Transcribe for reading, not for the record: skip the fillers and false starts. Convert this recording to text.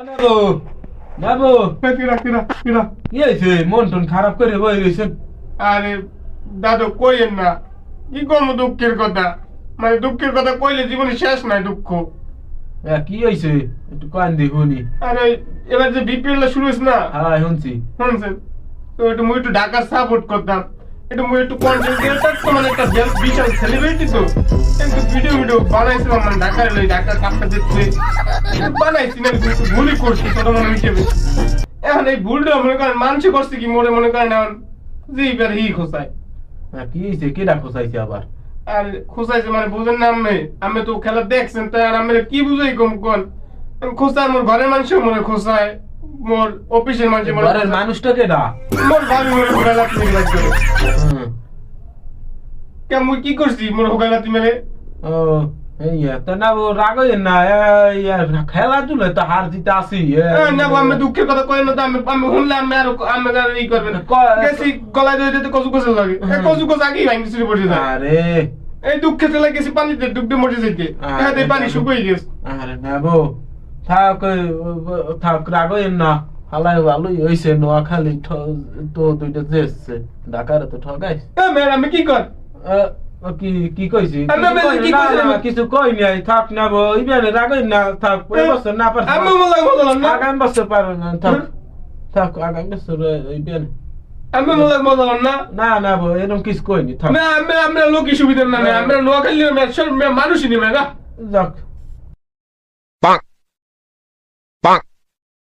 নেবো নেবো কিরা কি হয়েছে মন টন খারাপ করে বই রয়েছেন? আরে দাদু কইেন না, কি করবো দুঃখের কথা, মানে দুঃখের কথা কইলে জীবনে শেষ নাই দুঃখ। কি হয়েছে একটু কান দেখুনি। আরে এবার যে বিপিএল শুরু হয়েছে না, হ্যাঁ শুনছি। শুনছেন তো একটু মুই একটু ঢাকা সাপোর্ট করতাম, একটু মুই একটু কন্টেন্ট ক্রিয়েটর তো, মানে একটা বিশাল সেলিব্রিটি তো, কিন্তু ভিডিও বানাইছিলাম, মানে ঢাকার লই ঢাকা কাপটা দেখতে বানাইছি না, কিন্তু ভুলই করছি ছোট মনে হিসেবে। এখন এই ভুলটা মনে করেন মানুষে করছে কি মোরে মনে করেন এখন জি এবার হি খোঁচায়। কি হয়েছে কেডা খোঁচাইছে আবার? আর খোঁচাইছে মানে বুঝেন না আমি তো খেলা দেখছেন তাই, আর আমি কি বুঝাই কম কোন খোঁচায়, মোর ঘরের মানুষ মনে খোঁচায়, মোর অফিসের মানুষ মনে ঘরের মানুষটা কেডা? মোর ভাবি মনে হোগালাতি মেরে লাগছে। হুম। কে মুই কি করছি মোর হোগালাতি মেরে? ও এই তো না ও রাগ হইেন না, খেলাধুলা তো হার জিতে আসি। না আমি দুঃখের কথা কই না তো, আমি শুনলে আমি আর ই করবে না, গেছি গলায় ধরে দিতে কচু কচু লাগে, কচু কচু আগেই ভাঙি শুরু করে যায়। আরে এই দুঃখে চলে গেছি পানিতে ডুবতে মরে যেতে, এতে পানি শুকিয়ে গেছে। আরে নেবো থাক থাক রাগ হইেন না, হালাই ভালোই হয়েছে। নোয়াখালী তো দুইটা এসছে, ঢাকার তো ঠগাইস। আমি কি কর কি কি কইছি? কি কইছি? কিছু কই নাই, থাক নেবো ইবেনে রাগ হইন না, থাক পরের বছর না পারছি, আমি বললাম না, আগামী বছর পারো না, থাক থাক আগামী বছর ইবেনে আমি বললাম না, না না বো এরকম কিছু কইনি, থাক আমরা লোকই সুবিধা না, আমরা নোয়াখালী মানুষই নিবে না। যাক